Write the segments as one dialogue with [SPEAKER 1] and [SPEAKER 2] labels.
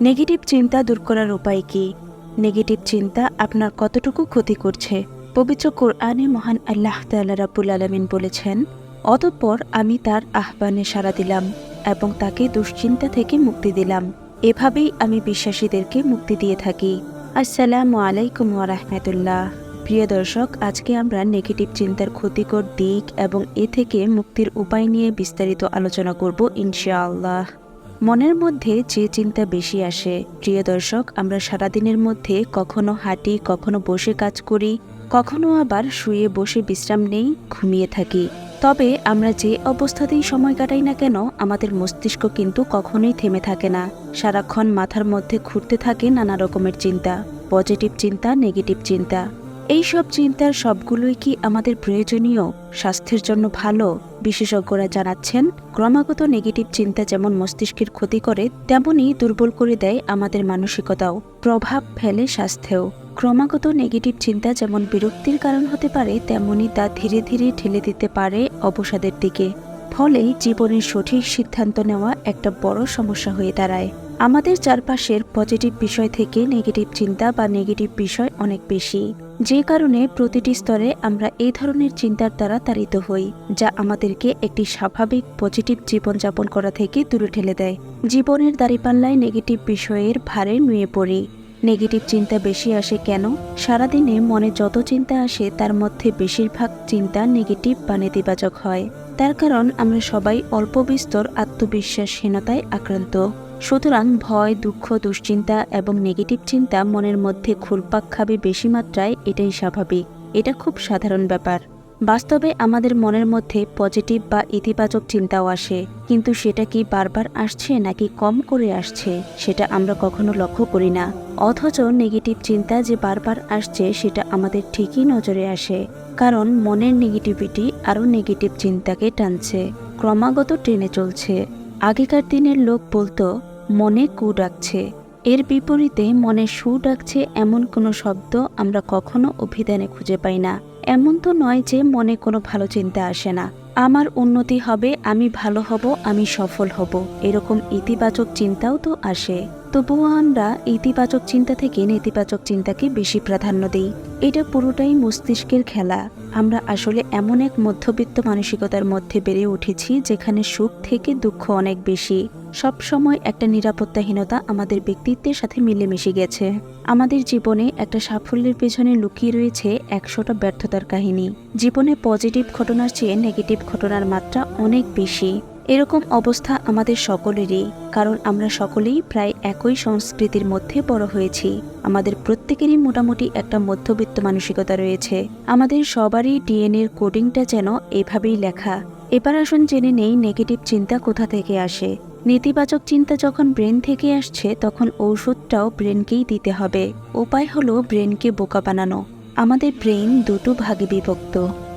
[SPEAKER 1] Negative চিন্তা দূর করার উপায় কি? নেগেটিভ চিন্তা আপনার কতটুকু ক্ষতি করছে? পবিত্র কোরআনে মহান আল্লাহ তাআলা রাব্বুল আলামিন বলেছেন, অতঃপর আমি তার আহ্বানে সাড়া দিলাম এবং তাকে দুশ্চিন্তা থেকে মুক্তি দিলাম। এভাবেই আমি বিশ্বাসীদেরকে মুক্তি দিয়ে থাকি। আসসালামু আলাইকুম ওয়া রাহমাতুল্লাহ। প্রিয় দর্শক, আজকে আমরা নেগেটিভ চিন্তার ক্ষতিকর দিক এবং এ থেকে মুক্তির উপায় নিয়ে বিস্তারিত আলোচনা করব ইনশাআল্লাহ। মনের মধ্যে যে চিন্তা বেশি আসে, প্রিয় দর্শক, আমরা সারাদিনের মধ্যে কখনো হাঁটি, কখনো বসে কাজ করি, কখনো আবার শুয়ে বসে বিশ্রাম নেই, ঘুমিয়ে থাকি। তবে আমরা যে অবস্থাতেই সময় কাটাই না কেন, আমাদের মস্তিষ্ক কিন্তু কখনোই থেমে থাকে না। সারাক্ষণ মাথার মধ্যে ঘুরতে থাকে নানা রকমের চিন্তা, পজিটিভ চিন্তা, নেগেটিভ চিন্তা। এই সব চিন্তার সবগুলোই কি আমাদের প্রয়োজনীয়, স্বাস্থ্যের জন্য ভালো? বিশেষজ্ঞরা জানাচ্ছেন, ক্রমাগত নেগেটিভ চিন্তা যেমন মস্তিষ্কের ক্ষতি করে, তেমনি দুর্বল করে দেয় আমাদের মানসিকতাও, প্রভাব ফেলে স্বাস্থ্যেও। ক্রমাগত নেগেটিভ চিন্তা যেমন বিরক্তির কারণ হতে পারে, তেমনি তা ধীরে ধীরে ঠেলে দিতে পারে অবসাদের দিকে। ফলে জীবনের সঠিক সিদ্ধান্ত নেওয়া একটা বড় সমস্যা হয়ে দাঁড়ায়। আমাদের চারপাশের পজিটিভ বিষয় থেকে নেগেটিভ চিন্তা বা নেগেটিভ বিষয় অনেক বেশি, যে কারণে প্রতিটি স্তরে আমরা এই ধরনের চিন্তার দ্বারা তাড়িত হই, যা আমাদেরকে একটি স্বাভাবিক পজিটিভ জীবনযাপন করা থেকে দূরে ঠেলে দেয়। জীবনের দাঁড়িপাল্লায় নেগেটিভ বিষয়ের ভারে নুয়ে পড়ি। নেগেটিভ চিন্তা বেশি আসে কেন? সারাদিনে মনে যত চিন্তা আসে তার মধ্যে বেশিরভাগ চিন্তা নেগেটিভ বা নেতিবাচক হয়। তার কারণ আমরা সবাই অল্প বিস্তর আত্মবিশ্বাসহীনতায় আক্রান্ত। সুতরাং ভয়, দুঃখ, দুশ্চিন্তা এবং নেগেটিভ চিন্তা মনের মধ্যে ঘুরপাক খাবে বেশি মাত্রায়, এটাই স্বাভাবিক। এটা খুব সাধারণ ব্যাপার। বাস্তবে আমাদের মনের মধ্যে পজিটিভ বা ইতিবাচক চিন্তাও আসে, কিন্তু সেটা কি বারবার আসছে নাকি কম করে আসছে সেটা আমরা কখনো লক্ষ্য করি না। অথচ নেগেটিভ চিন্তা যে বারবার আসছে সেটা আমাদের ঠিকই নজরে আসে, কারণ মনের নেগেটিভিটি আরও নেগেটিভ চিন্তাকে টানছে, ক্রমাগত টেনে চলছে। আগেকার দিনের লোক বলতো, মনে কু ডাকছে। এর বিপরীতে মনে সু ডাকছে এমন কোনো শব্দ আমরা কখনো অভিধানে খুঁজে পাই না। এমন তো নয় যে মনে কোনো ভালো চিন্তা আসে না। আমার উন্নতি হবে, আমি ভালো হব, আমি সফল হব, এরকম ইতিবাচক চিন্তাও তো আসে। তবুও আমরা ইতিবাচক চিন্তা থেকে নেতিবাচক চিন্তাকে বেশি প্রাধান্য দিই। এটা পুরোটাই মস্তিষ্কের খেলা। আমরা আসলে এমন এক মধ্যবিত্ত মানসিকতার মধ্যে বেড়ে উঠেছি যেখানে সুখ থেকে দুঃখ অনেক বেশি। সব সময় একটা নিরাপত্তাহীনতা আমাদের ব্যক্তিত্বের সাথে মিলেমিশে গেছে। আমাদের জীবনে একটা সাফল্যের পেছনে লুকিয়ে রয়েছে 100টা ব্যর্থতার কাহিনী। জীবনে পজিটিভ ঘটনার চেয়ে নেগেটিভ ঘটনার মাত্রা অনেক বেশি। এরকম অবস্থা আমাদের সকলেরই, কারণ আমরা সকলেই প্রায় একই সংস্কৃতির মধ্যে বড় হয়েছি। আমাদের প্রত্যেকেরই মোটামুটি একটা মধ্যবিত্ত মানসিকতা রয়েছে। আমাদের সবারই ডিএনএর কোডিংটা যেন এভাবেই লেখা। এবার আসুন জেনে নেই নেগেটিভ চিন্তা কোথা থেকে আসে। নেতিবাচক চিন্তা যখন ব্রেন থেকে আসছে, তখন ঔষধটাও ব্রেনকেই দিতে হবে। উপায় হলো ব্রেনকে বোকা বানানো। আমাদের ব্রেন দুটো ভাগে বিভক্ত,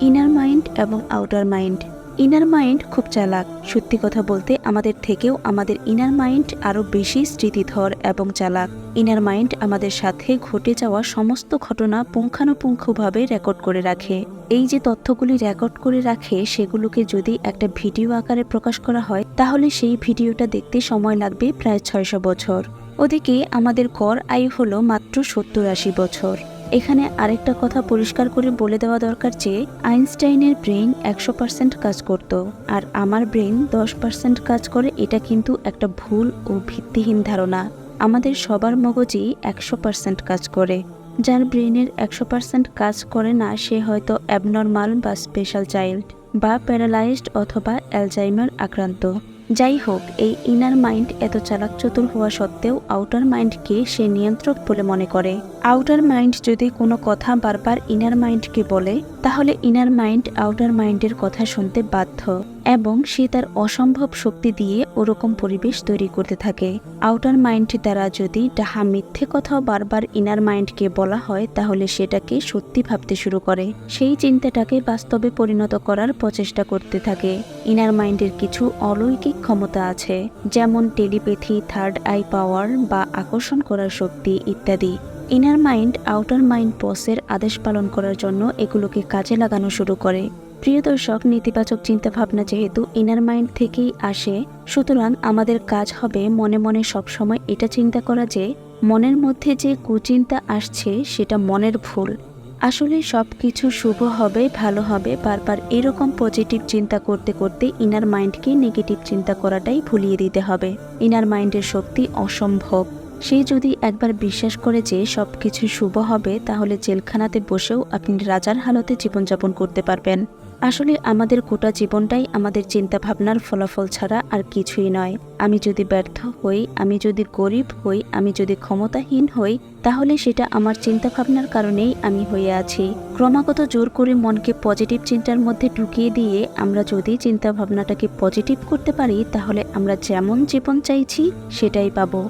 [SPEAKER 1] ইনার মাইন্ড এবং আউটার মাইন্ড। ইনার মাইন্ড খুব চালাক। সত্যি কথা বলতে আমাদের থেকেও আমাদের ইনার মাইন্ড আরও বেশি স্মৃতিধর এবং চালাক। ইনার মাইন্ড আমাদের সাথে ঘটে যাওয়া সমস্ত ঘটনা পুঙ্খানুপুঙ্খভাবে রেকর্ড করে রাখে। এই যে তথ্যগুলি রেকর্ড করে রাখে, সেগুলোকে যদি একটা ভিডিও আকারে প্রকাশ করা হয়, তাহলে সেই ভিডিওটা দেখতে সময় লাগবে প্রায় 600 বছর। ওদিকে আমাদের গড় আয়ু হলো মাত্র 70-80 বছর। এখানে আরেকটা কথা পরিষ্কার করে বলে দেওয়া দরকার যে আইনস্টাইনের ব্রেন 100% কাজ করত, আর আমার ব্রেন 10% কাজ করে। এটা কিন্তু একটা ভুল ও ভিত্তিহীন ধারণা। আমাদের সবার মগজই 100% কাজ করে। যার ব্রেনের 100% কাজ করে না, সে হয়তো অ্যাবনর্মাল বা স্পেশাল চাইল্ড বা প্যারালাইজড অথবা অ্যালজাইমার আক্রান্ত। যাই হোক, এই ইনার মাইন্ড এত চালাক চতুর হওয়া সত্ত্বেও আউটার মাইন্ডকে সে নিয়ন্ত্রক বলে মনে করে। আউটার মাইন্ড যদি কোনো কথা বারবার ইনার মাইন্ডকে বলে, তাহলে ইনার মাইন্ড আউটার মাইন্ডের কথা শুনতে বাধ্য এবং সে তার অসম্ভব শক্তি দিয়ে ওরকম পরিবেশ তৈরি করতে থাকে। আউটার মাইন্ড দ্বারা যদি ডাহা মিথ্যে কথাও বারবার ইনার মাইন্ডকে বলা হয়, তাহলে সেটাকে সত্যি ভাবতে শুরু করে, সেই চিন্তাটাকে বাস্তবে পরিণত করার প্রচেষ্টা করতে থাকে। ইনার মাইন্ডের কিছু অলৌকিক ক্ষমতা আছে, যেমন টেলিপ্যাথি, থার্ড আই পাওয়ার বা আকর্ষণ করার শক্তি ইত্যাদি। ইনার মাইন্ড আউটার মাইন্ড বসের আদেশ পালন করার জন্য এগুলোকে কাজে লাগানো শুরু করে। প্রিয় দর্শক, নেতিবাচক চিন্তাভাবনা যেহেতু ইনার মাইন্ড থেকেই আসে, সুতরাং আমাদের কাজ হবে মনে মনে সবসময় এটা চিন্তা করা যে মনের মধ্যে যে কুচিন্তা আসছে সেটা মনের ভুল। আসলে সব কিছু শুভ হবে, ভালো হবে। বারবার এরকম পজিটিভ চিন্তা করতে করতে ইনার মাইন্ডকে নেগেটিভ চিন্তা করাটাই ভুলিয়ে দিতে হবে। ইনার মাইন্ডের শক্তি অসম্ভব। সে যদি একবার বিশ্বাস করে যে সব কিছু শুভ হবে, তাহলে জেলখানাতে বসেও আপনি রাজার হালতে জীবনযাপন করতে পারবেন। আসলে আমাদের গোটা জীবনটাই আমাদের চিন্তাভাবনার ফলাফল ছাড়া আর কিছুই নয়। আমি যদি ব্যর্থ হই, আমি যদি গরিব হই, আমি যদি ক্ষমতাহীন হই, তাহলে সেটা আমার চিন্তাভাবনার কারণেই আমি হয়ে আছি। ক্রমাগত জোর করে মনকে পজিটিভ চিন্তার মধ্যে ঢুকিয়ে দিয়ে আমরা যদি চিন্তাভাবনাটাকে পজিটিভ করতে পারি, তাহলে আমরা যেমন জীবন চাইছি সেটাই পাবো।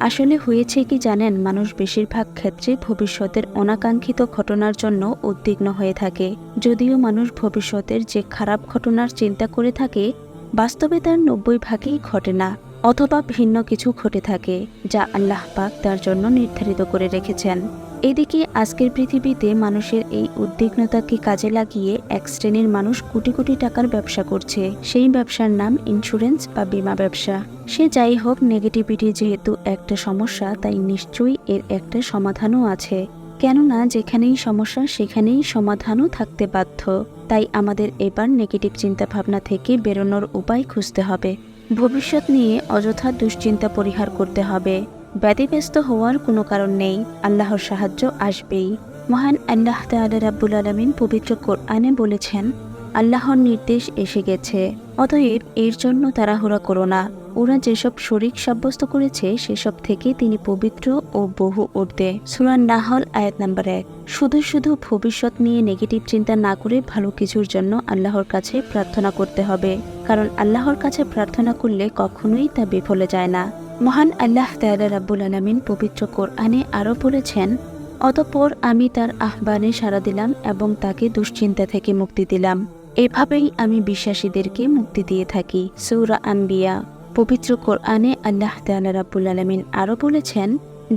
[SPEAKER 1] আসলে হয়েছে কি জানেন, মানুষ বেশিরভাগ ক্ষেত্রে ভবিষ্যতের অনাকাঙ্ক্ষিত ঘটনার জন্য উদ্বিগ্ন হয়ে থাকে। যদিও মানুষ ভবিষ্যতের যে খারাপ ঘটনার চিন্তা করে থাকে, বাস্তবে তার 90 ভাগই ঘটে না, অথবা ভিন্ন কিছু ঘটে থাকে যা আল্লাহ পাক তার জন্য নির্ধারিত করে রেখেছেন। এদিকে আজকের পৃথিবীতে মানুষের এই উদ্বিগ্নতাকে কাজে লাগিয়ে এক শ্রেণীর মানুষ কোটি কোটি টাকার ব্যবসা করছে। সেই ব্যবসার নাম ইন্স্যুরেন্স বা বীমা ব্যবসা। সে যাই হোক, নেগেটিভিটি যেহেতু একটা সমস্যা, তাই নিশ্চয়ই এর একটা সমাধানও আছে। কেননা যেখানেই সমস্যা সেখানেই সমাধানও থাকতে বাধ্য। তাই আমাদের এবার নেগেটিভ চিন্তাভাবনা থেকে বেরোনোর উপায় খুঁজতে হবে। ভবিষ্যৎ নিয়ে অযথা দুশ্চিন্তা পরিহার করতে হবে। ব্যতিব্যস্ত হওয়ার কোনো কারণ নেই, আল্লাহর সাহায্য আসবেই। মহান আল্লাহ তাআলা রাব্বুল আলামিন পবিত্র কোরআনে বলেছেন, আল্লাহর নির্দেশ এসে গেছে, অতএব এর জন্য তাড়াহুড়া করো না। ওরা যেসব শরীক সাব্যস্ত করেছে সেসব থেকে তিনি পবিত্র ও বহু ঊর্ধ্বে। সূরা নাহল আয়াত নাম্বার 1। শুধু শুধু ভবিষ্যৎ নিয়ে নেগেটিভ চিন্তা না করে ভালো কিছুর জন্য আল্লাহর কাছে প্রার্থনা করতে হবে, কারণ আল্লাহর কাছে প্রার্থনা করলে কখনোই তা বিফলে যায় না। মহান আল্লাহ তাআলা রাব্বুল আলামিন পবিত্র কোরআনে আরও বলেছেন, অতঃপর আমি তার আহ্বানে সাড়া দিলাম এবং তাকে দুশ্চিন্তা থেকে মুক্তি দিলাম। এভাবেই আমি বিশ্বাসীদেরকে মুক্তি দিয়ে থাকি। সূরা আম্বিয়া। পবিত্র কোরআনে আল্লাহ তাআলা রাব্বুল আলামিন আরও বলেছেন,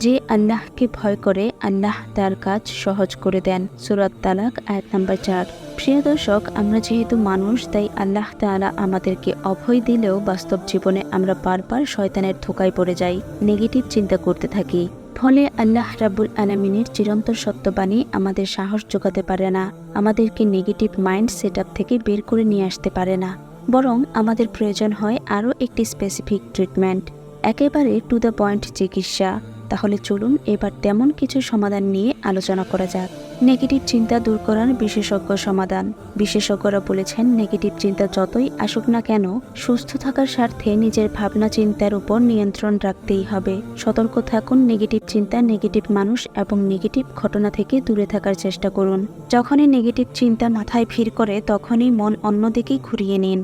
[SPEAKER 1] যে আল্লাহকে ভয় করে আল্লাহ তার কাজ সহজ করে দেন। সূরা তালাক আয়াত নাম্বার 4। প্রিয় দর্শক, আমরা যেহেতু মানুষ, তাই আল্লাহ তাআলা আমাদেরকে অভয় দিলেও বাস্তব জীবনে আমরা বারবার শয়তানের ধোঁকায় পড়ে যাই, নেগেটিভ চিন্তা করতে থাকি। ফলে আল্লাহ রাব্বুল আলামিনের চিরন্তর সত্যবাণী আমাদের সাহস জোগাতে পারে না, আমাদেরকে নেগেটিভ মাইন্ড সেটআপ থেকে বের করে নিয়ে আসতে পারে না। বরং আমাদের প্রয়োজন হয় আরও একটি স্পেসিফিক ট্রিটমেন্ট, একেবারে টু দ্য পয়েন্ট চিকিৎসা। তাহলে চলুন এবার তেমন কিছু সমাধান নিয়ে আলোচনা করা যাক। নেগেটিভ চিন্তা দূর করার বিশেষজ্ঞ সমাধান। বিশেষজ্ঞরা বলেছেন, নেগেটিভ চিন্তা যতই আসুক না কেন, সুস্থ থাকার স্বার্থে নিজের ভাবনা চিন্তার উপর নিয়ন্ত্রণ রাখতেই হবে। সতর্ক থাকুন নেগেটিভ চিন্তা, নেগেটিভ মানুষ এবং নেগেটিভ ঘটনা থেকে দূরে থাকার চেষ্টা করুন। যখনই নেগেটিভ চিন্তা মাথায় ভিড় করে, তখনই মন অন্যদিকেই ঘুরিয়ে নিন।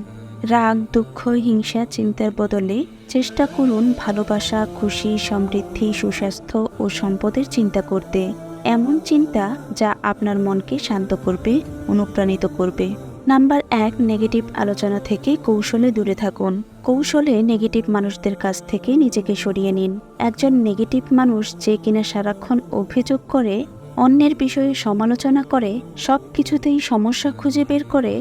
[SPEAKER 1] রাগ, দুঃখ, হিংসা চিন্তার বদলে চেষ্টা করুন ভালোবাসা, খুশি, সমৃদ্ধি, সুস্বাস্থ্য ও সম্পদের চিন্তা করতে। এমন চিন্তা যা আপনার মনকে শান্ত করবে, অনুপ্রাণিত করবে। নাম্বার 1, নেগেটিভ আলোচনা থেকে কৌশলে দূরে থাকুন। কৌশলে নেগেটিভ মানুষদের কাছ থেকে নিজেকে সরিয়ে নিন। একজন নেগেটিভ মানুষ যে কিনা সারাক্ষণ অভিযোগ করে, অন্যের বিষয়ে সমালোচনা করে, সব কিছুতেই সমস্যা খুঁজে বের করে,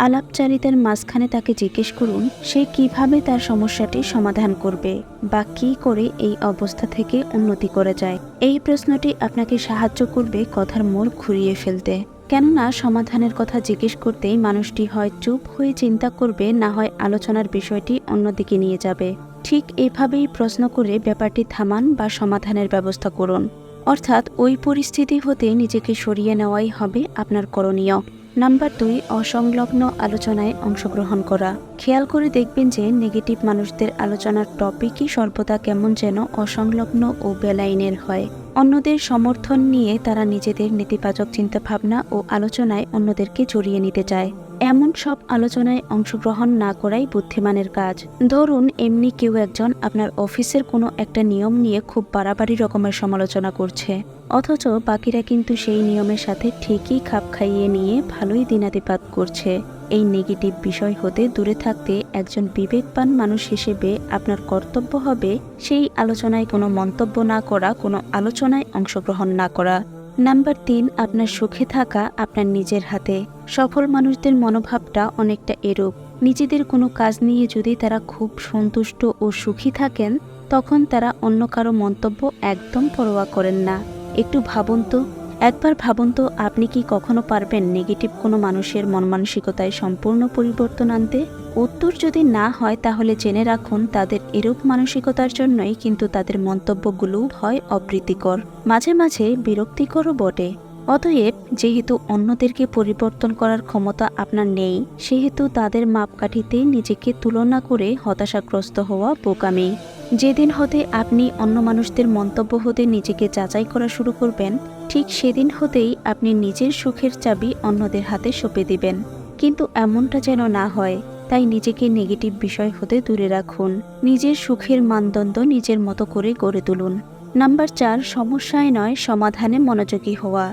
[SPEAKER 1] আলাপচারিতার মাঝখানে তাকে জিজ্ঞেস করুন সে কিভাবে তার সমস্যাটি সমাধান করবে বা কী করে এই অবস্থা থেকে উন্নতি করা যায়। এই প্রশ্নটি আপনাকে সাহায্য করবে কথার মোড় ঘুরিয়ে ফেলতে। কেননা সমাধানের কথা জিজ্ঞেস করতেই মানুষটি হয় চুপ হয়ে চিন্তা করবে, না হয় আলোচনার বিষয়টি অন্যদিকে নিয়ে যাবে। ঠিক এভাবেই প্রশ্ন করে ব্যাপারটি থামান বা সমাধানের ব্যবস্থা করুন। অর্থাৎ ওই পরিস্থিতি হতে নিজেকে সরিয়ে নেওয়াই হবে আপনার করণীয়। নাম্বার 2, অসংলগ্ন আলোচনায় অংশগ্রহণ করা। খেয়াল করে দেখবেন যে নেগেটিভ মানুষদের আলোচনার টপিকই সর্বদা কেমন যেন অসংলগ্ন ও বেলাইনের হয়। অন্যদের সমর্থন নিয়ে তারা নিজেদের নেতিবাচক চিন্তাভাবনা ও আলোচনায় অন্যদেরকে জড়িয়ে নিতে চায়। এমন সব আলোচনায় অংশগ্রহণ না করাই বুদ্ধিমানের কাজ। ধরুন এমনি কেউ একজন আপনার অফিসের কোনো একটা নিয়ম নিয়ে খুব বাড়াবাড়ি রকমের সমালোচনা করছে, অথচ বাকিরা কিন্তু সেই নিয়মের সাথে ঠিকই খাপ খাইয়ে নিয়ে ভালোই দিনাতিপাত করছে। এই নেগেটিভ বিষয় হতে দূরে থাকতে একজন বিবেকবান মানুষ হিসেবে আপনার কর্তব্য হবে সেই আলোচনায় কোনো মন্তব্য না করা, কোনো আলোচনায় অংশগ্রহণ না করা। নাম্বার 3, আপনার সুখে থাকা আপনার নিজের হাতে। সফল মানুষদের মনোভাবটা অনেকটা এরূপ। নিজেদের কোনো কাজ নিয়ে যদি তারা খুব সন্তুষ্ট ও সুখী থাকেন, তখন তারা অন্য কারো মন্তব্য একদম পরোয়া করেন না। একবার ভাবুন তো, আপনি কি কখনো পারবেন নেগেটিভ কোনো মানুষের মন মানসিকতায় সম্পূর্ণ পরিবর্তন আনতে? উত্তর যদি না হয়, তাহলে জেনে রাখুন তাদের এরূপ মানসিকতার জন্যই কিন্তু তাদের মন্তব্যগুলো হয় অপ্রীতিকর, মাঝে মাঝে বিরক্তিকরও বটে। অতএব যেহেতু অন্যদেরকে পরিবর্তন করার ক্ষমতা আপনার নেই, সেহেতু তাদের মাপকাঠিতে নিজেকে তুলনা করে হতাশাগ্রস্ত হওয়া বোকামি। যেদিন হতে আপনি অন্য মানুষদের মন্তব্য হতে নিজেকে যাচাই করা শুরু করবেন, ঠিক সেদিন হতেই আপনি নিজের সুখের চাবি অন্যদের হাতে সঁপে দিবেন। কিন্তু এমনটা যেন না হয়, তাই নিজেকে নেগেটিভ বিষয় হতে দূরে রাখুন। নিজের সুখের মানদণ্ড নিজের মতো করে গড়ে তুলুন। নাম্বার 4, সমস্যায় নয় সমাধানে মনোযোগী হওয়া।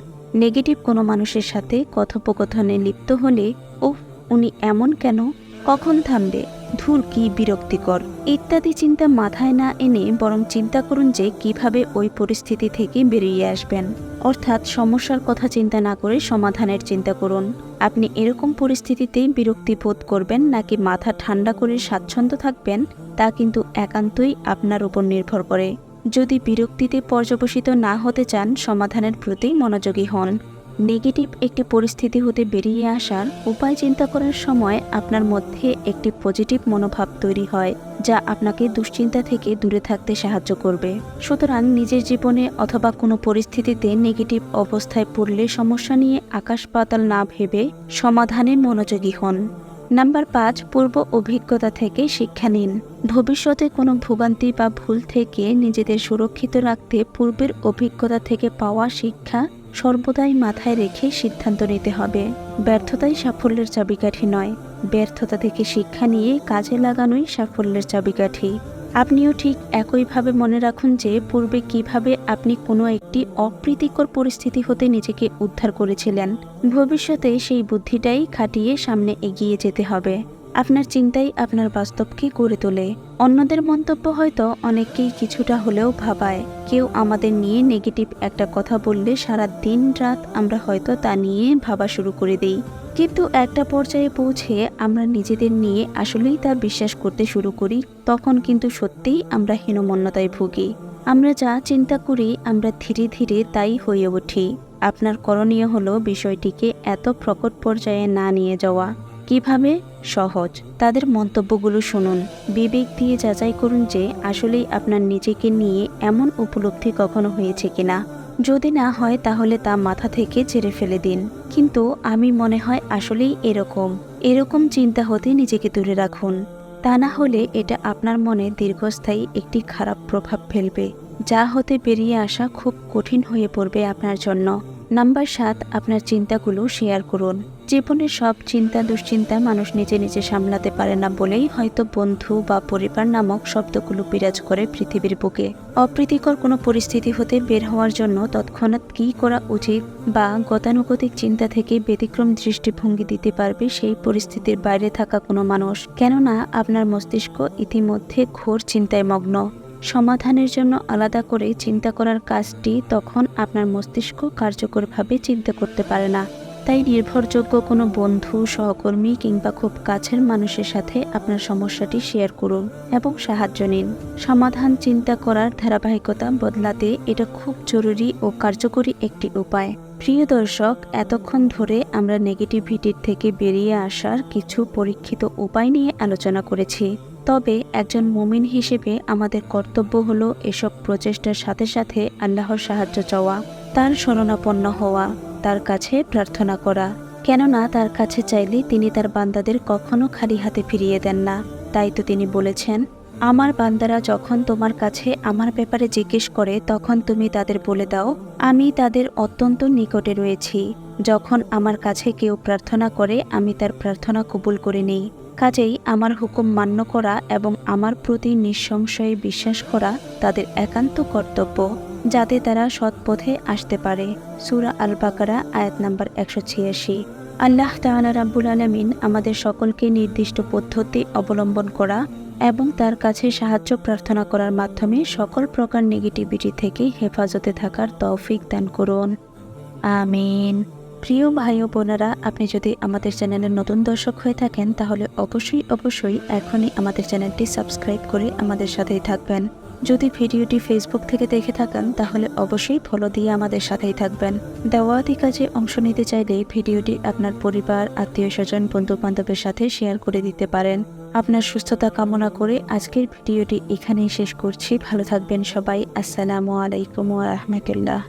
[SPEAKER 1] নেগেটিভ কোনো মানুষের সাথে কথোপকথনে লিপ্ত হলে, ওহ উনি এমন কেন, কখন থামবে, ধুর কি বিরক্তিকর ইত্যাদি চিন্তা মাথায় না এনে বরং চিন্তা করুন যে কিভাবে ওই পরিস্থিতি থেকে বেরিয়ে আসবেন। অর্থাৎ সমস্যার কথা চিন্তা না করে সমাধানের চিন্তা করুন। আপনি এরকম পরিস্থিতিতে বিরক্তি বোধ করবেন নাকি মাথা ঠান্ডা করে স্বাচ্ছন্দ্য থাকবেন, তা কিন্তু একান্তই আপনার উপর নির্ভর করে। যদি বিরক্তিতে পর্যবসিত না হতে চান, সমাধানের প্রতি মনোযোগী হন। নেগেটিভ একটি পরিস্থিতি হতে বেরিয়ে আসার উপায় চিন্তা করার সময় আপনার মধ্যে একটি পজিটিভ মনোভাব তৈরি হয়, যা আপনাকে দুশ্চিন্তা থেকে দূরে থাকতে সাহায্য করবে। সুতরাং নিজের জীবনে অথবা কোনো পরিস্থিতিতে নেগেটিভ অবস্থায় পড়লে সমস্যা নিয়ে আকাশ পাতাল না ভেবে সমাধানে মনোযোগী হন। নাম্বার 5, পূর্ব অভিজ্ঞতা থেকে শিক্ষা নিন। ভবিষ্যতে কোনো ভোগান্তি বা ভুল থেকে নিজেদের সুরক্ষিত রাখতে পূর্বের অভিজ্ঞতা থেকে পাওয়া শিক্ষা সর্বদাই মাথায় রেখে সিদ্ধান্ত নিতে হবে। ব্যর্থতাই সাফল্যের চাবিকাঠি নয়, ব্যর্থতা থেকে শিক্ষা নিয়ে কাজে লাগানোই সাফল্যের চাবিকাঠি। আপনিও ঠিক একইভাবে মনে রাখুন যে পূর্বে কিভাবে আপনি কোনো একটি অপ্রীতিকর পরিস্থিতি হতে নিজেকে উদ্ধার করেছিলেন। ভবিষ্যতে সেই বুদ্ধিটাই খাটিয়ে সামনে এগিয়ে যেতে হবে। আপনার চিন্তাই আপনার বাস্তবকে গড়ে তোলে। অন্যদের মন্তব্য হয়তো অনেককেই কিছুটা হলেও ভাবায়। কেউ আমাদের নিয়ে নেগেটিভ একটা কথা বললে সারা দিন রাত আমরা হয়তো তা নিয়ে ভাবা শুরু করে দিই। কিন্তু একটা পর্যায়ে পৌঁছে আমরা নিজেদের নিয়ে আসলেই তা বিশ্বাস করতে শুরু করি, তখন কিন্তু সত্যিই আমরা হীনমন্যতায় ভুগি। আমরা যা চিন্তা করি আমরা ধীরে ধীরে তাই হয়ে উঠি। আপনার করণীয় হলো বিষয়টিকে এত প্রকট পর্যায়ে না নিয়ে যাওয়া। কিভাবে? সহজ, তাদের মন্তব্যগুলো শুনুন, বিবেক দিয়ে যাচাই করুন যে আসলেই আপনার নিজেকে নিয়ে এমন উপলব্ধি কখনো হয়েছে কিনা। যদি না হয় তাহলে তা মাথা থেকে ঝেড়ে ফেলে দিন। কিন্তু আমি মনে হয় আসলেই এরকম চিন্তা হতে নিজেকে দূরে রাখুন। তা না হলে এটা আপনার মনে দীর্ঘস্থায়ী একটি খারাপ প্রভাব ফেলবে, যা হতে বেরিয়ে আসা খুব কঠিন হয়ে পড়বে আপনার জন্য। নাম্বার 7, আপনার চিন্তাগুলো শেয়ার করুন। জীবনের সব চিন্তা দুশ্চিন্তা মানুষ নিজে নিজে সামলাতে পারে না বলেই হয়তো বন্ধু বা পরিবার নামক শব্দগুলো বিরাজ করে পৃথিবীর বুকে। অপ্রীতিকর কোনো পরিস্থিতি হতে বের হওয়ার জন্য তৎক্ষণাৎ কী করা উচিত বা গতানুগতিক চিন্তা থেকে ব্যতিক্রম দৃষ্টিভঙ্গি দিতে পারবে সেই পরিস্থিতির বাইরে থাকা কোনো মানুষ, কেননা আপনার মস্তিষ্ক ইতিমধ্যে ঘোর চিন্তায় মগ্ন। সমাধানের জন্য আলাদা করে চিন্তা করার কাজটি তখন আপনার মস্তিষ্ক কার্যকরভাবে চিন্তা করতে পারে না। তাই নির্ভরযোগ্য কোনো বন্ধু, সহকর্মী কিংবা খুব কাছের মানুষের সাথে আপনার সমস্যাটি শেয়ার করুন এবং সাহায্য নিন। সমাধান চিন্তা করার ধারাবাহিকতা বদলাতে এটা খুব জরুরি ও কার্যকরী একটি উপায়। প্রিয় দর্শক, এতক্ষণ ধরে আমরা নেগেটিভিটির থেকে বেরিয়ে আসার কিছু পরীক্ষিত উপায় নিয়ে আলোচনা করেছি। তবে একজন মুমিন হিসেবে আমাদের কর্তব্য হলো এসব প্রচেষ্টার সাথে সাথে আল্লাহর সাহায্য চাওয়া, তার শরণাপন্ন হওয়া, তার কাছে প্রার্থনা করা। কেননা তার কাছে চাইলে তিনি তার বান্দাদের কখনো খালি হাতে ফিরিয়ে দেন না। তাই তো তিনি বলেছেন, আমার বান্দারা যখন তোমার কাছে আমার ব্যাপারে জিজ্ঞেস করে তখন তুমি তাদের বলে দাও, আমি তাদের অত্যন্ত নিকটে রয়েছি। যখন আমার কাছে কেউ প্রার্থনা করে আমি তার প্রার্থনা কবুল করে নিই। কাজেই আমার হুকুম মান্য করা এবং আমার প্রতি নিঃসংশয়ে বিশ্বাস করা তাদের একান্ত কর্তব্য, যাতে তারা সৎ পথে আসতে পারে। সূরা আল বাকারা আয়াত নাম্বার 186। আল্লাহ তাআলা রাব্বুল আলামিন আমাদের সকলকে নির্দিষ্ট পদ্ধতি অবলম্বন করা এবং তার কাছে সাহায্য প্রার্থনা করার মাধ্যমে সকল প্রকার নেগেটিভিটি থেকে হেফাজতে থাকার তৌফিক দান করুন। আমিন। প্রিয় ভাই ও বোনেরা, আপনি যদি আমাদের চ্যানেলের নতুন দর্শক হয়ে থাকেন তাহলে অবশ্যই এখনই আমাদের চ্যানেলটি সাবস্ক্রাইব করে আমাদের সাথেই থাকবেন। যদি ভিডিওটি ফেসবুক থেকে দেখে থাকেন তাহলে অবশ্যই ফলো দিয়ে আমাদের সাথেই থাকবেন। দাওয়াতি কাজে অংশ নিতে চাইলে ভিডিওটি আপনার পরিবার, আত্মীয়-স্বজন, বন্ধু-বান্ধবের সাথে শেয়ার করে দিতে পারেন। আপনার সুস্থতা কামনা করে আজকের ভিডিওটি এখানেই শেষ করছি। ভালো থাকবেন সবাই। আসসালামু আলাইকুম ওয়া রাহমাতুল্লাহ।